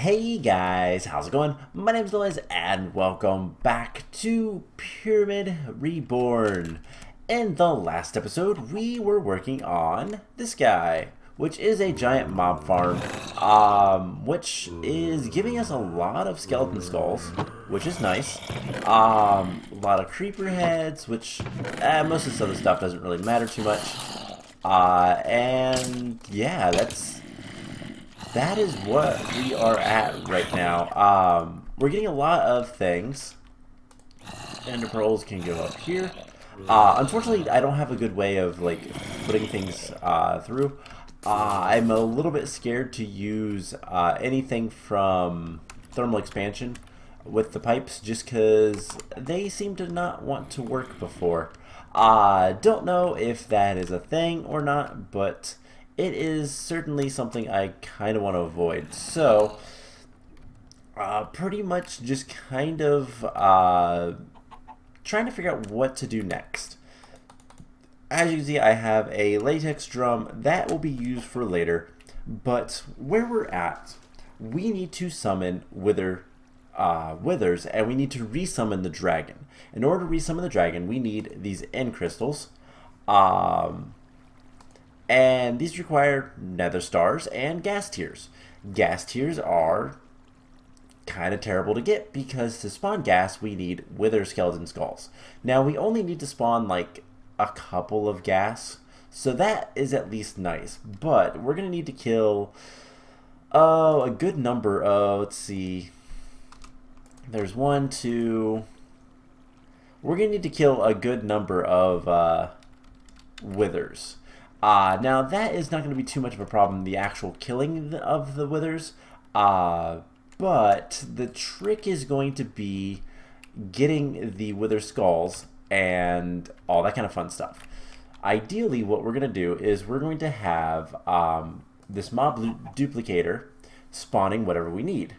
Hey guys, how's it going? My name's Liz and welcome back to Pyramid Reborn. In the last episode, we were working on this guy, which is a giant mob farm, which is giving us a lot of skeleton skulls, which is nice. A lot of creeper heads, which most of this other stuff doesn't really matter too much. And yeah, that is what we are at right now. We're getting a lot of things. Ender pearls can go up here. Unfortunately, I don't have a good way of like putting things through. I'm a little bit scared to use anything from thermal expansion with the pipes just because they seem to not want to work before. Don't know if that is a thing or not, but it is certainly something I kind of want to avoid. So, pretty much just kind of trying to figure out what to do next. As you can see, I have a latex drum that will be used for later, but where we're at, we need to summon withers, and we need to resummon the dragon. In order to resummon the dragon, we need these end crystals. And these require nether stars and gas tiers. Gas tiers are kind of terrible to get because to spawn gas we need wither skeleton skulls. Now we only need to spawn like a couple of gas, so that is at least nice. But we're going to need to kill a good number of, let's see, there's 1, 2, we're going to need to kill a good number of withers. Now that is not going to be too much of a problem, the actual killing of the withers, but the trick is going to be getting the wither skulls and all that kind of fun stuff. Ideally, what we're going to do is we're going to have this mob duplicator spawning whatever we need.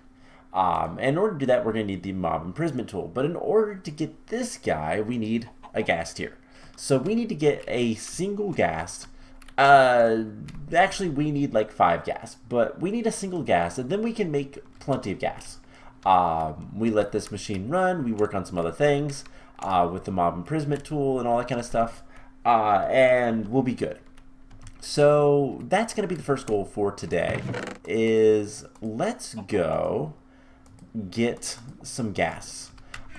And in order to do that, we're going to need the mob imprisonment tool, but in order to get this guy, we need a gas tier. So we need to get a single ghast. Actually we need like 5 gas, but we need a single gas and then we can make plenty of gas. We let this machine run, we work on some other things with the mob imprisonment tool and all that kind of stuff, and we'll be good. So that's going to be the first goal for today, is let's go get some gas.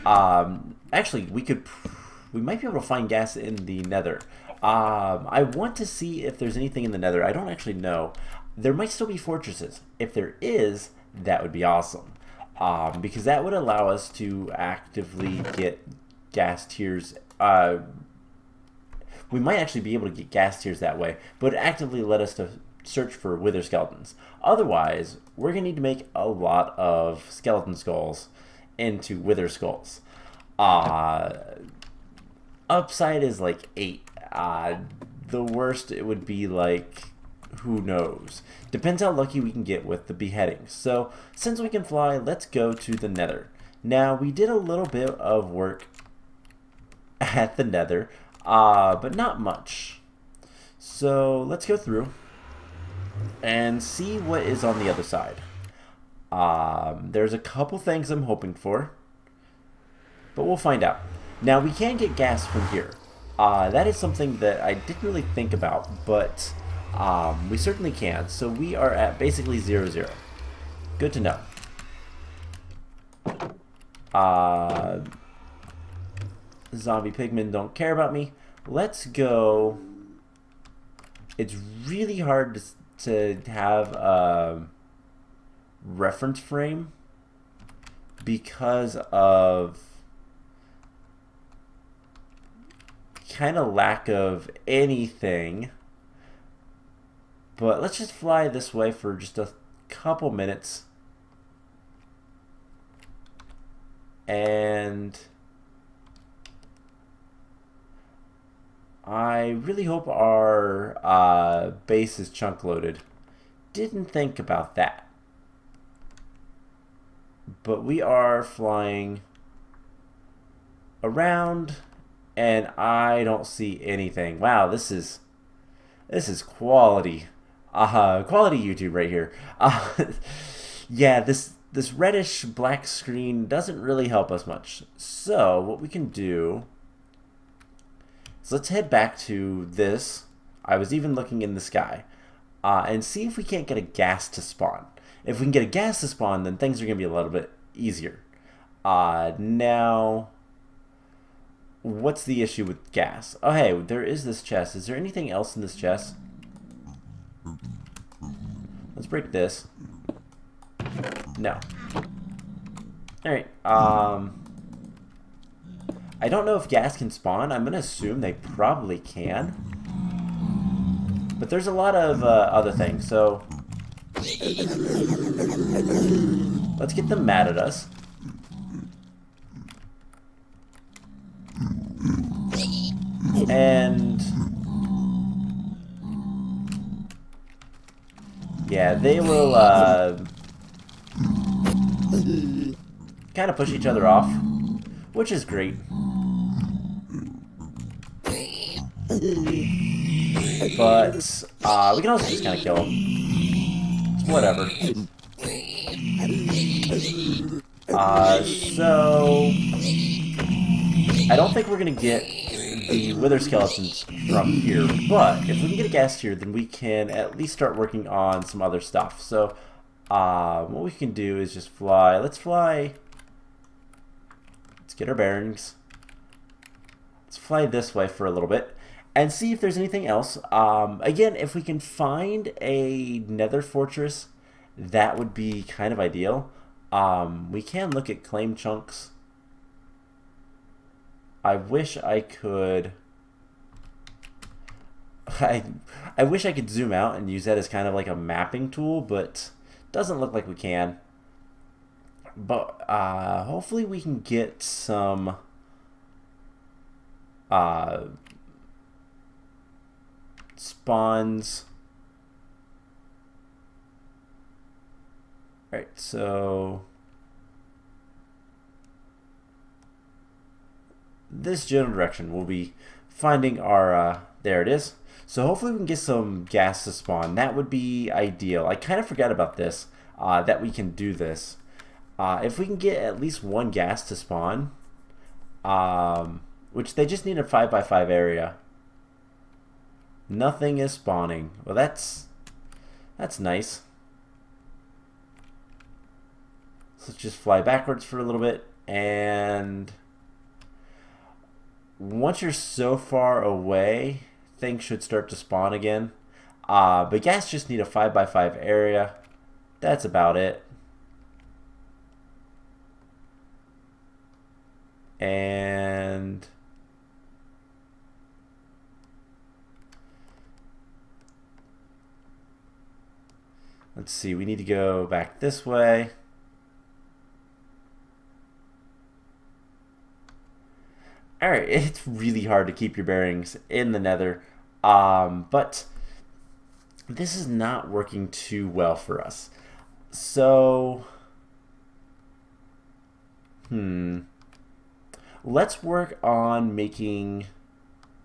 Actually we might be able to find gas in the nether. I want to see if there's anything in the nether. I don't actually know. There might still be fortresses. If there is, that would be awesome. Because that would allow us to actively get gas tiers. We might actually be able to get gas tiers that way, but it actively let us to search for wither skeletons. Otherwise, we're going to need to make a lot of skeleton skulls into wither skulls. Upside is like 8. The worst, it would be like, who knows? Depends how lucky we can get with the beheadings. So, since we can fly, let's go to the nether. Now, we did a little bit of work at the nether, but not much. So, let's go through and see what is on the other side. There's a couple things I'm hoping for, but we'll find out. Now, we can get gas from here. That is something that I didn't really think about, but we certainly can. So we are at basically 0-0. Good to know. Zombie pigmen don't care about me. Let's go. It's really hard to have a reference frame because of kind of lack of anything, but let's just fly this way for just a couple minutes, and I really hope our base is chunk loaded. Didn't think about that, but we are flying around and I don't see anything. Wow, this is quality. Quality YouTube right here. Yeah, this reddish black screen doesn't really help us much. So what we can do is let's head back to this. I was even looking in the sky and see if we can't get a ghast to spawn. If we can get a ghast to spawn, then things are going to be a little bit easier. Now, what's the issue with ghast? Oh, hey, there is this chest. Is there anything else in this chest? Let's break this. No. Alright, I don't know if ghast can spawn. I'm going to assume they probably can. But there's a lot of other things, so let's get them mad at us. And yeah, they will kind of push each other off, which is great. But we can also just kind of kill him. It's whatever. So I don't think we're gonna get the wither skeletons from here, but if we can get a ghast here, then we can at least start working on some other stuff. So what we can do is just fly. Let's fly. Let's get our bearings. Let's fly this way for a little bit and see if there's anything else. Again, if we can find a nether fortress, that would be kind of ideal. We can look at claim chunks. I wish I could. I wish I could zoom out and use that as kind of like a mapping tool, but doesn't look like we can. But hopefully we can get some spawns. All right, so this general direction we'll be finding our there it is. So hopefully we can get some ghast to spawn. That would be ideal. I kind of forgot about this, that we can do this. If we can get at least one ghast to spawn, which they just need a 5x5 area. Nothing is spawning. Well, that's nice. So let's just fly backwards for a little bit, and once you're so far away, things should start to spawn again. But ghast just need a 5x5 area. That's about it. And let's see, we need to go back this way. Alright, it's really hard to keep your bearings in the nether, but this is not working too well for us. So, let's work on making,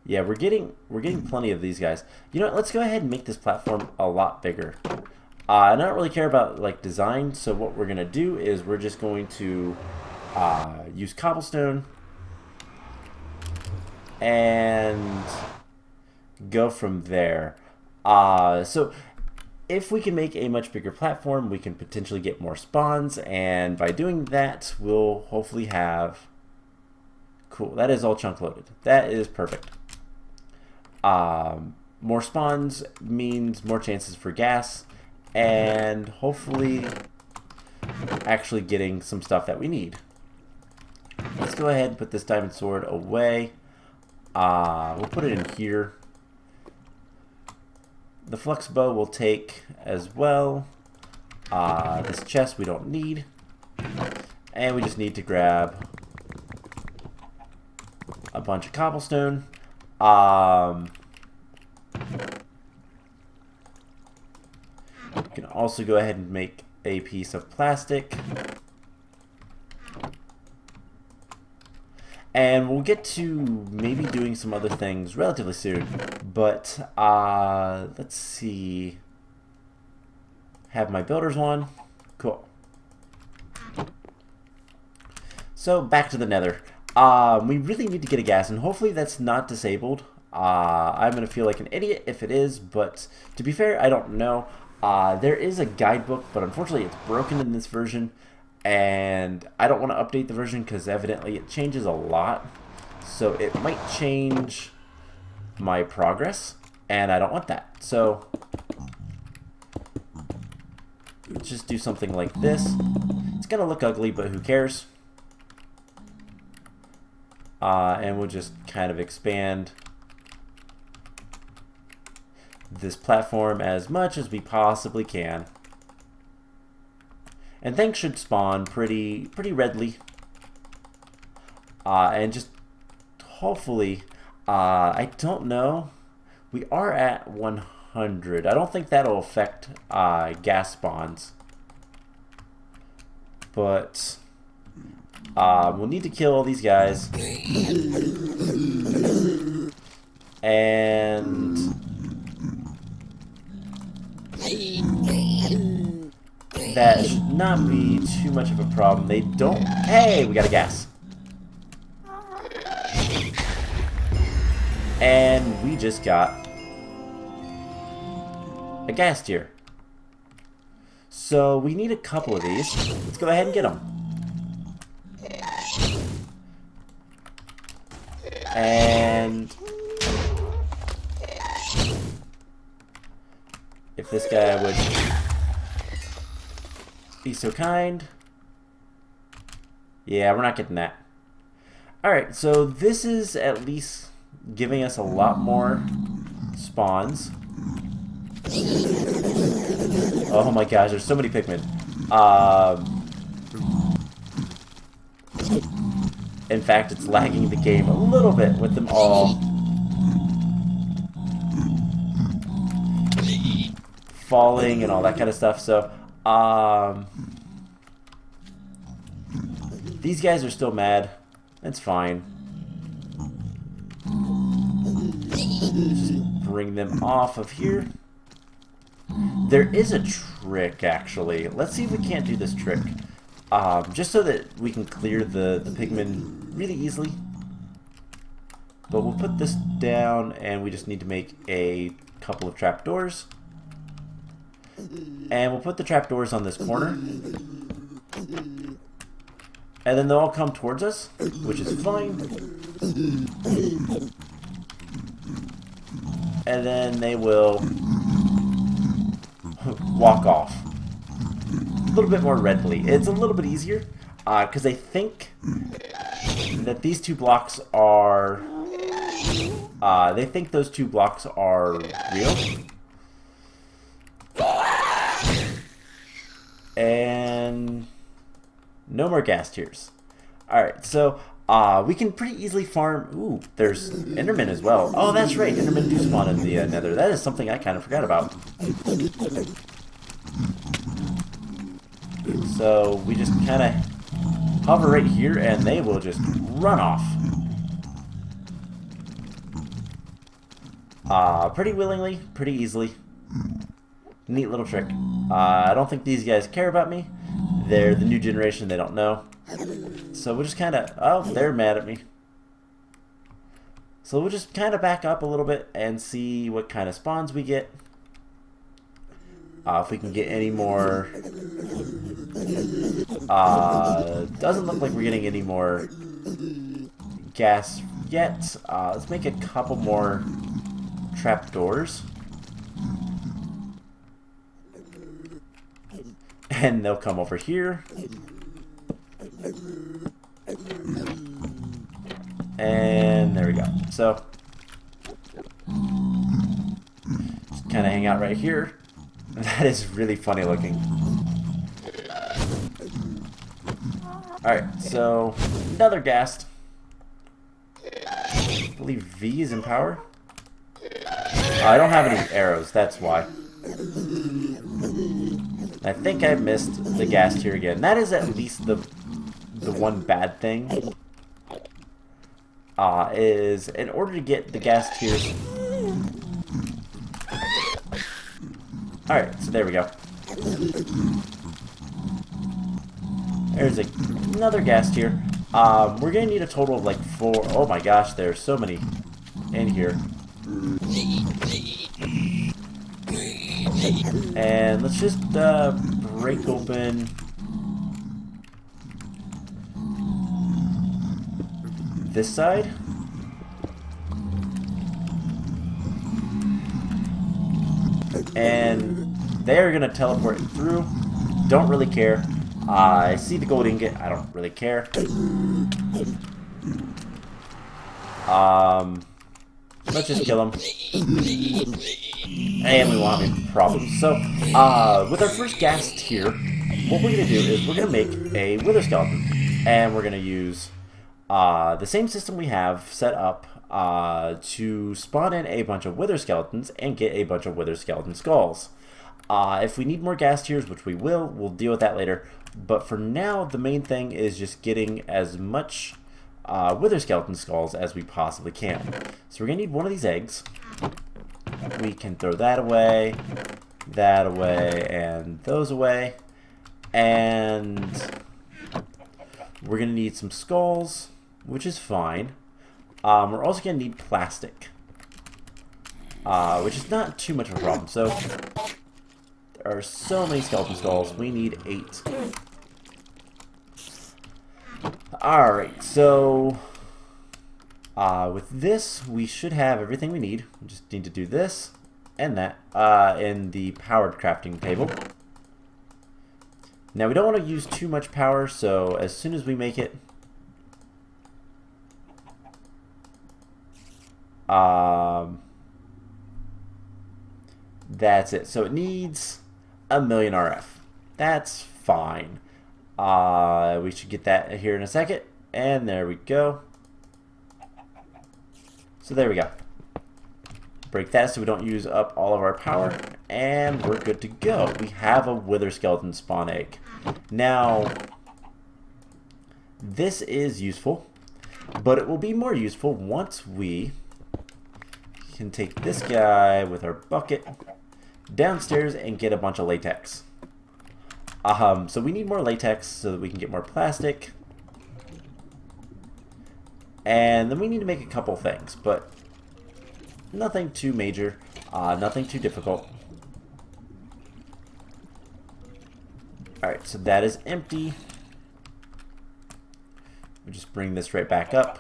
yeah, we're getting plenty of these guys. You know what, let's go ahead and make this platform a lot bigger. I don't really care about like design, so what we're gonna do is we're just going to use cobblestone and go from there. So if we can make a much bigger platform, we can potentially get more spawns, and by doing that, we'll hopefully have, cool, that is all chunk loaded. That is perfect. More spawns means more chances for ghast, and hopefully actually getting some stuff that we need. Let's go ahead and put this diamond sword away. We'll put it in here. The flux bow we'll take as well. This chest we don't need. And we just need to grab a bunch of cobblestone. We can also go ahead and make a piece of plastic. And we'll get to maybe doing some other things relatively soon. But let's see. Have my builders on. Cool. So back to the Nether. We really need to get a ghast, and hopefully that's not disabled. I'm going to feel like an idiot if it is, but to be fair, I don't know. There is a guidebook, but unfortunately it's broken in this version, and I don't want to update the version because evidently it changes a lot. So it might change my progress, and I don't want that. So let's just do something like this. It's going to look ugly, but who cares? And we'll just kind of expand this platform as much as we possibly can. And things should spawn pretty readily. And just hopefully, I don't know. We are at 100. I don't think that'll affect ghast spawns. But we'll need to kill all these guys. And that should not be too much of a problem. They don't... Hey, we got a ghast. And we just got a ghast here. So we need a couple of these. Let's go ahead and get them. And if this guy would be so kind. Yeah, we're not getting that. Alright, so this is at least giving us a lot more spawns. Oh my gosh, there's so many Pikmin. In fact, it's lagging the game a little bit with them all falling and all that kind of stuff. So, these guys are still mad. That's fine. Just bring them off of here. There is a trick, actually. Let's see if we can't do this trick. Just so that we can clear the Pikmin really easily. But we'll put this down, and we just need to make a couple of trapdoors. And we'll put the trapdoors on this corner. And then they'll all come towards us, which is fine. And then they will walk off. A little bit more readily. It's a little bit easier, because I think that these two blocks are... they think those two blocks are real. And no more ghast tears. Alright, so we can pretty easily farm... Ooh, there's Endermen as well. Oh, that's right. Endermen do spawn in the Nether. That is something I kind of forgot about. So we just kind of hover right here, and they will just run off. Pretty willingly, pretty easily. Neat little trick. I don't think these guys care about me. They're the new generation, they don't know. So we'll just kind of... Oh, they're mad at me. So we'll just kind of back up a little bit and see what kind of spawns we get. If we can get any more... doesn't look like we're getting any more ghast yet. Let's make a couple more trapdoors. And they'll come over here. And there we go. So, just kind of hang out right here. That is really funny looking. Alright, so another ghast. I believe V is in power. I don't have any arrows, that's why. I think I missed the ghast here again. That is at least the one bad thing. Is in order to get the ghast tears. Alright, so there we go. There's another ghast here. We're gonna need a total of like 4. Oh my gosh, there's so many in here. And let's just break open this side. And they're gonna teleport through. Don't really care. I see the gold ingot. I don't really care. Let's just kill him. And we won't have any problems. So, with our first ghast here, what we're gonna do is we're gonna make a wither skeleton, and we're gonna use the same system we have set up to spawn in a bunch of wither skeletons and get a bunch of wither skeleton skulls. If we need more ghast tears, which we will, we'll deal with that later. But for now, the main thing is just getting as much wither skeleton skulls as we possibly can. So we're going to need one of these eggs. We can throw that away, and those away. And we're going to need some skulls, which is fine. We're also going to need plastic, which is not too much of a problem. So there are so many skeleton skulls. We need 8. Alright, so with this, we should have everything we need. We just need to do this and that in the powered crafting table. Now, we don't want to use too much power, so as soon as we make it, that's it. So it needs 1,000,000 RF. That's fine. We should get that here in a second. And there we go. So there we go. Break that so we don't use up all of our power. And we're good to go. We have a wither skeleton spawn egg. Now, this is useful, but it will be more useful once we can take this guy with our bucket downstairs and get a bunch of latex. So we need more latex so that we can get more plastic. And then we need to make a couple things, but nothing too major, nothing too difficult. Alright, so that is empty. We'll just bring this right back up.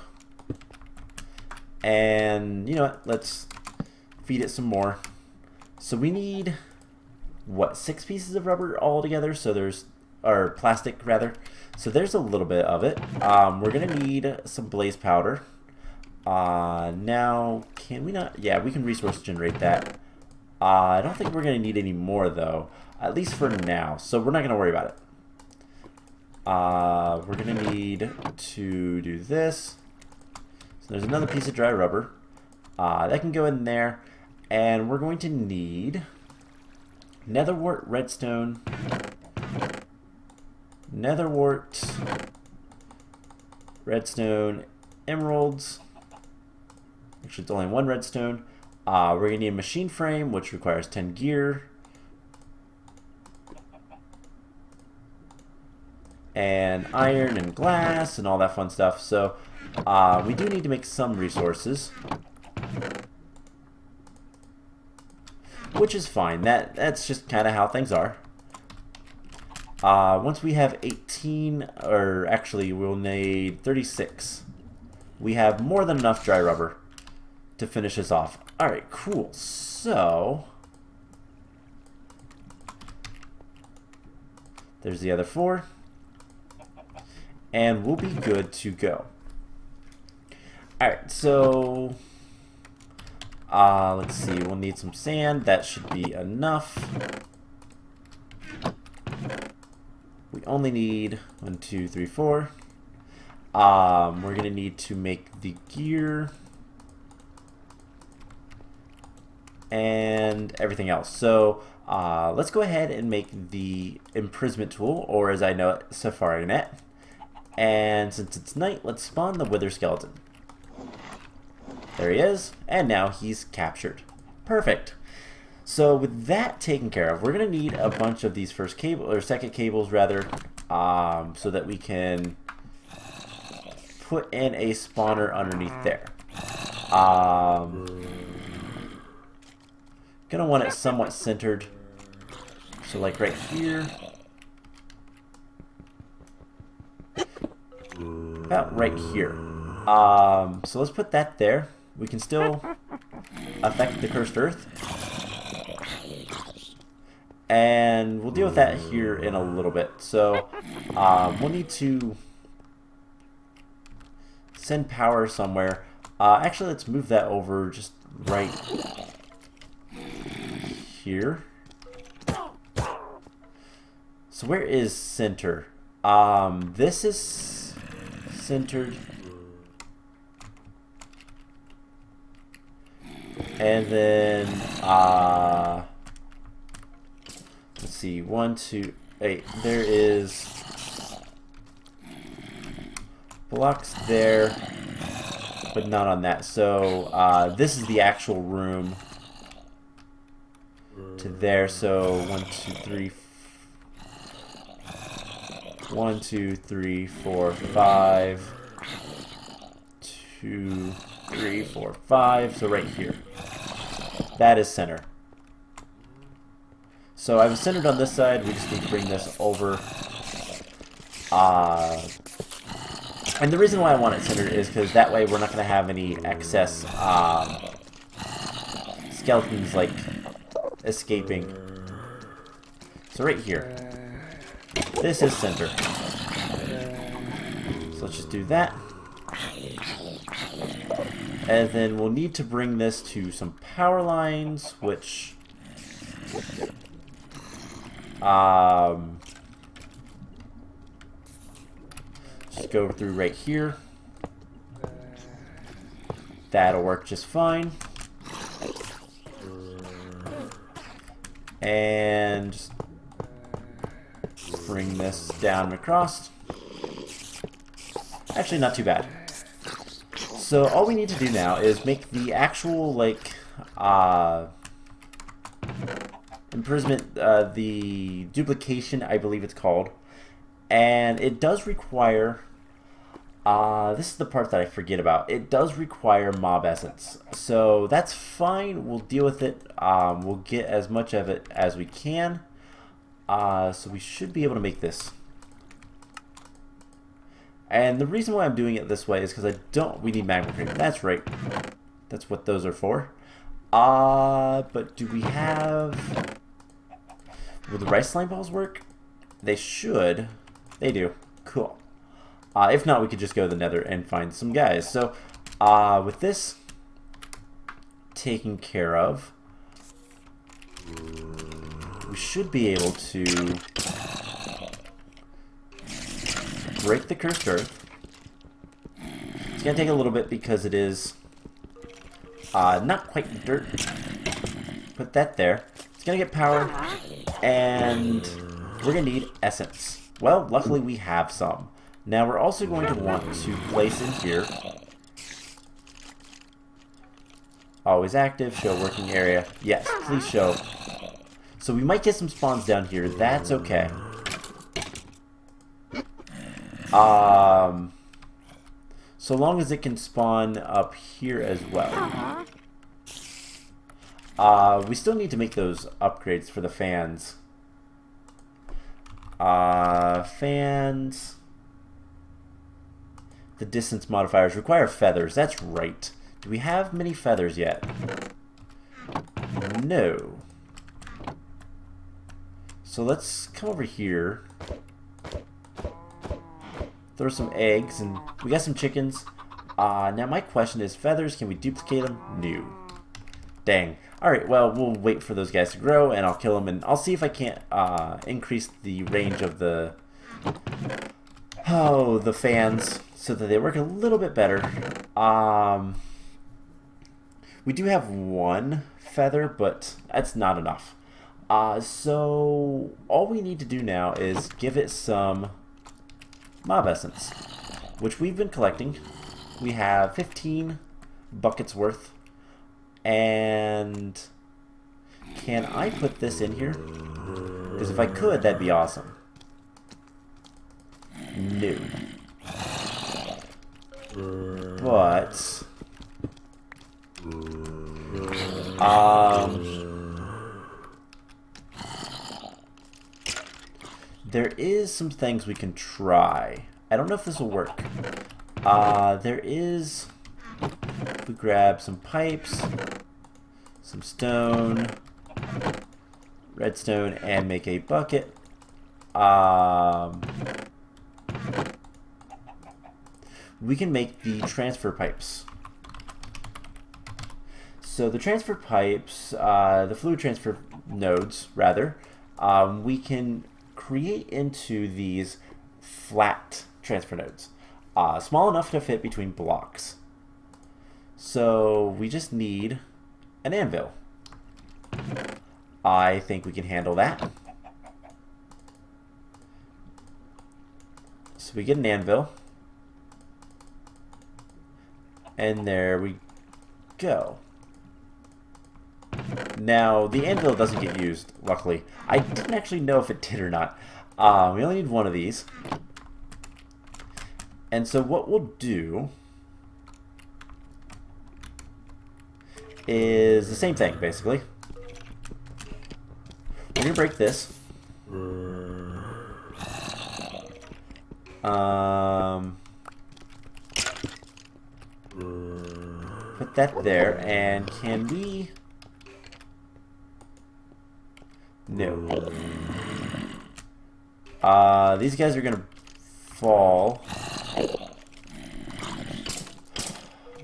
And you know what, let's feed it some more. So we need, what, 6 pieces of rubber all together? So there's, or plastic rather. So there's a little bit of it. We're gonna need some blaze powder. Now, can we not? Yeah, we can resource generate that. I don't think we're gonna need any more though, at least for now. So we're not gonna worry about it. We're gonna need to do this. So there's another piece of dry rubber. That can go in there. And we're going to need netherwort, redstone, netherwort, redstone, emeralds. Actually, it's only 1 redstone. We're going to need a machine frame, which requires 10 gear. And iron and glass and all that fun stuff. So we do need to make some resources, which is fine. That's just kind of how things are. Once we have 18, or actually we'll need 36. We have more than enough dry rubber to finish this off. Alright, cool. So there's the other 4. And we'll be good to go. Alright, so let's see, we'll need some sand. That should be enough. We only need 1, 2, 3, 4. We're going to need to make the gear and everything else. So let's go ahead and make the imprisonment tool, or as I know it, safari net. And since it's night, let's spawn the wither skeleton. There he is, and now he's captured. Perfect. So with that taken care of, we're going to need a bunch of these first cable, or second cables rather, so that we can put in a spawner underneath there. Gonna want it somewhat centered. So like right here. About right here. So let's put that there. We can still affect the cursed earth. And we'll deal with that here in a little bit. So we'll need to send power somewhere. Actually, let's move that over just right here. So where is center? This is centered. And then, let's see, 1, 2, 8. There is blocks there, but not on that. So this is the actual room to there. So 1, 2, 3. 1, 2, 3, 4, 5. 2, 3, 4, 5. So right here. That is center. So I was centered on this side. We just need to bring this over. And the reason why I want it centered is because that way we're not going to have any excess skeletons like escaping. So right here. This is center. So let's just do that. And then we'll need to bring this to some power lines, which just go through right here. That'll work just fine. And just bring this down across. Actually, not too bad. So all we need to do now is make the actual, like, imprisonment, the duplication, I believe it's called. And it does require, this is the part that I forget about. It does require mob essence. So that's fine. We'll deal with it. We'll get as much of it as we can. So we should be able to make this. And the reason why I'm doing it this way is because we need magma cream. That's right. That's what those are for. But do we have... Will the rice slime balls work? They should. They do. Cool. If not, we could just go to the Nether and find some guys. So, with this taken care of, we should be able to break the cursed earth. It's going to take a little bit because it is not quite dirt. Put that there. It's going to get power, and we're going to need essence. Well, luckily we have some. Now we're also going to want to place in here, always active, show working area. Yes, please show. So we might get some spawns down here. That's okay. So long as it can spawn up here as well. We still need to make those upgrades for the fans. Fans. The distance modifiers require feathers. That's right. Do we have many feathers yet? No. So let's come over here. Throw some eggs, and we got some chickens. Now my question is, feathers, can we duplicate them? No. Dang. Alright, well, we'll wait for those guys to grow, and I'll kill them, and I'll see if I can't increase the range of the fans so that they work a little bit better. We do have one feather, but that's not enough. So all we need to do now is give it some mob essence, which we've been collecting. We have 15 buckets worth. And can I put this in here? Because if I could, that'd be awesome. No. But there is some things we can try. I don't know if this will work. There is... We grab some pipes, some stone, redstone, and make a bucket. We can make the transfer pipes. So the transfer pipes, the fluid transfer nodes, rather, we can create into these flat transfer nodes, small enough to fit between blocks. So we just need an anvil. I think we can handle that. So we get an anvil. And there we go. Now, the anvil doesn't get used, luckily. I didn't actually know if it did or not. We only need one of these. And so what we'll do is the same thing, basically. We're going to break this. Put that there, and can we... No. These guys are gonna fall.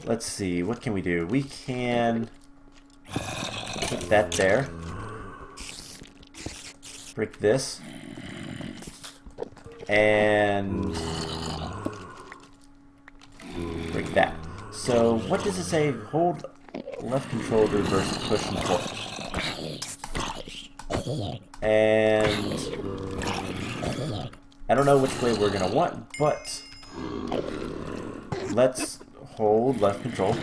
Let's see, what can we do? We can put that there. Break this. And break that. So, what does it say? Hold left control to reverse, push and pull. And I don't know which way we're going to want, but let's hold left control.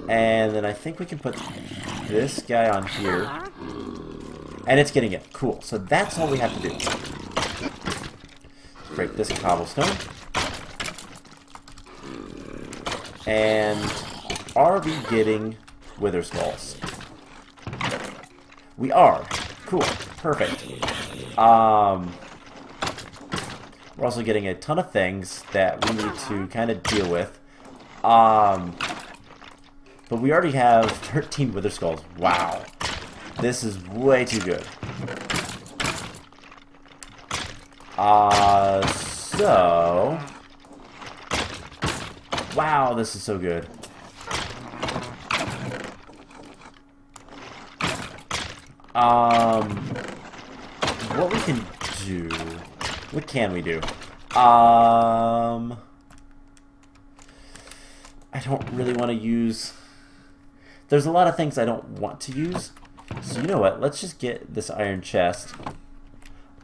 And then I think we can put this guy on here. And it's getting it. Cool. So that's all we have to do. Break this cobblestone. And are we getting wither skulls? We are. Cool. Perfect. We're also getting a ton of things that we need to kind of deal with. But we already have 13 wither skulls. Wow. This is way too good. So... Wow, this is so good. What we can do... What can we do? I don't really want to use... There's a lot of things I don't want to use. So you know what? Let's just get this iron chest.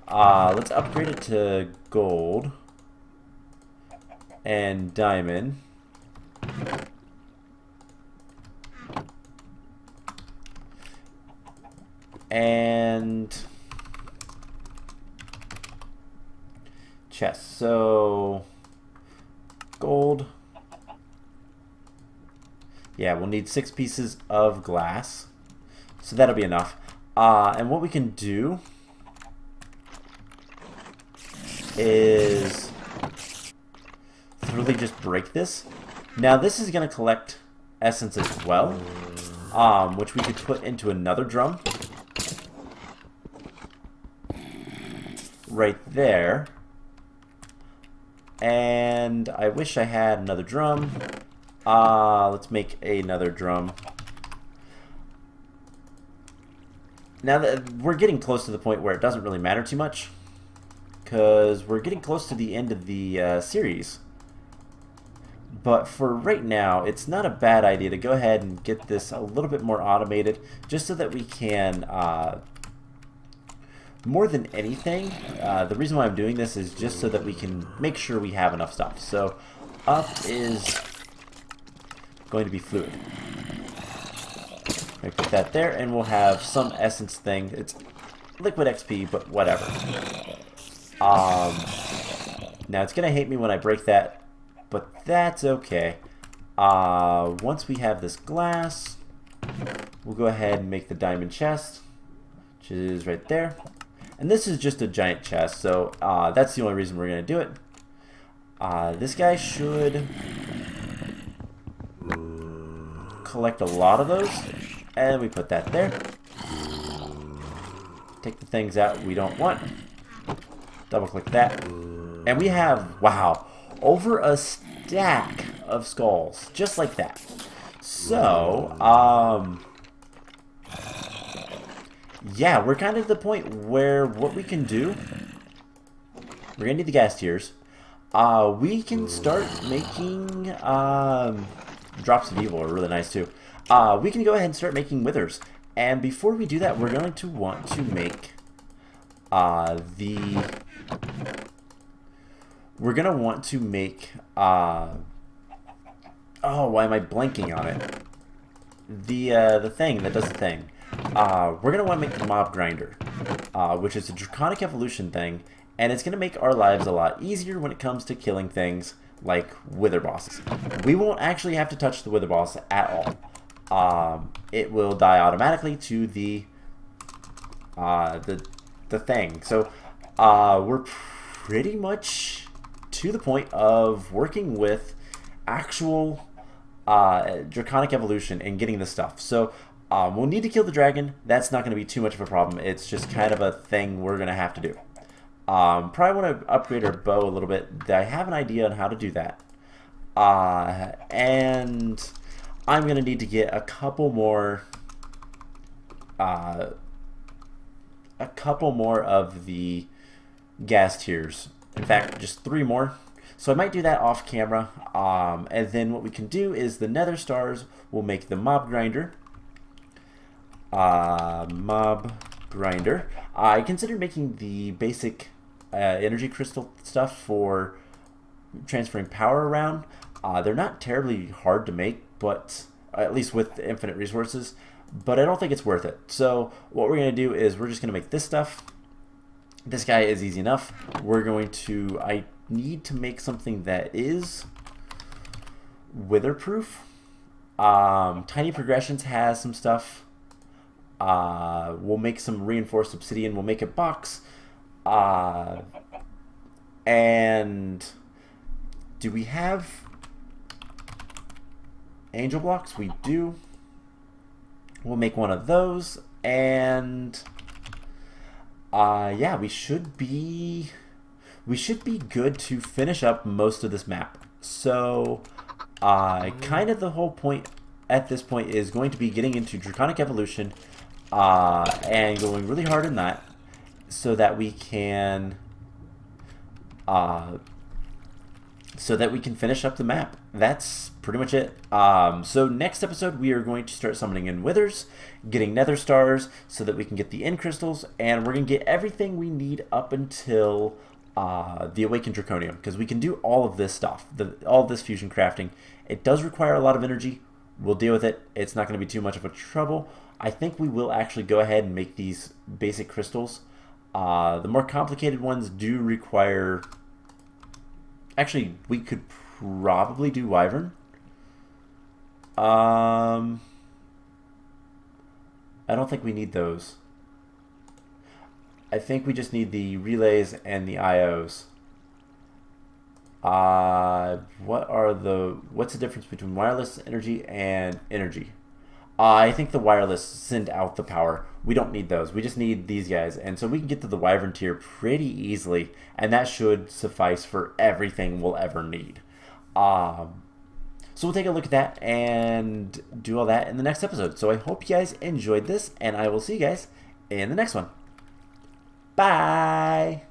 Let's upgrade it to gold. And diamond. And chest. So gold. Yeah, we'll need 6 pieces of glass. So that'll be enough. And what we can do is literally just break this. Now this is going to collect essence as well, which we could put into another drum. Right there. And I wish I had another drum. Let's make another drum. Now that we're getting close to the point where it doesn't really matter too much, because we're getting close to the end of the series. But for right now, it's not a bad idea to go ahead and get this a little bit more automated, just so that we can, more than anything, the reason why I'm doing this is just so that we can make sure we have enough stuff. So up is going to be fluid. Let me put that there, and we'll have some essence thing. It's liquid XP, but whatever. Now it's gonna hate me when I break that, but that's okay. Once we have this glass, we'll go ahead and make the diamond chest, which is right there. And this is just a giant chest, so that's the only reason we're gonna do it. This guy should collect a lot of those, and we put that there. Take the things out we don't want. Double click that. And we have, wow, over a stack of skulls. Just like that. So, yeah, we're kind of at the point where what we can do, we're going to need the gas tiers. We can start making, drops of evil are really nice too. We can go ahead and start making withers. And before we do that, we're going to want to make we're going to want to make, oh, why am I blanking on it? The thing that does the thing. We're going to want to make the mob grinder, which is a draconic evolution thing, and it's going to make our lives a lot easier when it comes to killing things like wither bosses. We won't actually have to touch the wither boss at all. It will die automatically to the thing. So we're pretty much to the point of working with actual draconic evolution and getting this stuff. So we'll need to kill the dragon. That's not going to be too much of a problem. It's just kind of a thing we're going to have to do. Probably want to upgrade our bow a little bit. I have an idea on how to do that. And I'm going to need to get a couple more of the gas tiers. In fact, just 3 more. So I might do that off camera. And then what we can do is the nether stars will make the mob grinder. I considered making the basic energy crystal stuff for transferring power around. They're not terribly hard to make, but at least with infinite resources, but I don't think it's worth it. So what we're going to do is we're just going to make this stuff. This guy is easy enough. We're going to, I need to make something that is witherproof. Tiny Progressions has some stuff. We'll make some reinforced obsidian. We'll make a box. And do we have angel blocks? We do. We'll make one of those, and yeah, we should be good to finish up most of this map. So kind of the whole point at this point is going to be getting into draconic evolution and going really hard in that, so that we can finish up the map. That's pretty much it. So next episode we are going to start summoning in withers, getting nether stars so that we can get the end crystals, and we're going to get everything we need up until the awakened draconium, because we can do all of this stuff, all of this fusion crafting. It does require a lot of energy. We'll deal with it. It's not going to be too much of a trouble. I think we will actually go ahead and make these basic crystals. The more complicated ones do require... Actually, we could probably do wyvern. I don't think we need those. I think we just need the relays and the IOs. What's the difference between wireless energy and energy? I think the wireless send out the power. We don't need those. We just need these guys. And so we can get to the wyvern tier pretty easily, and that should suffice for everything we'll ever need. So we'll take a look at that and do all that in the next episode. So I hope you guys enjoyed this, and I will see you guys in the next one. Bye!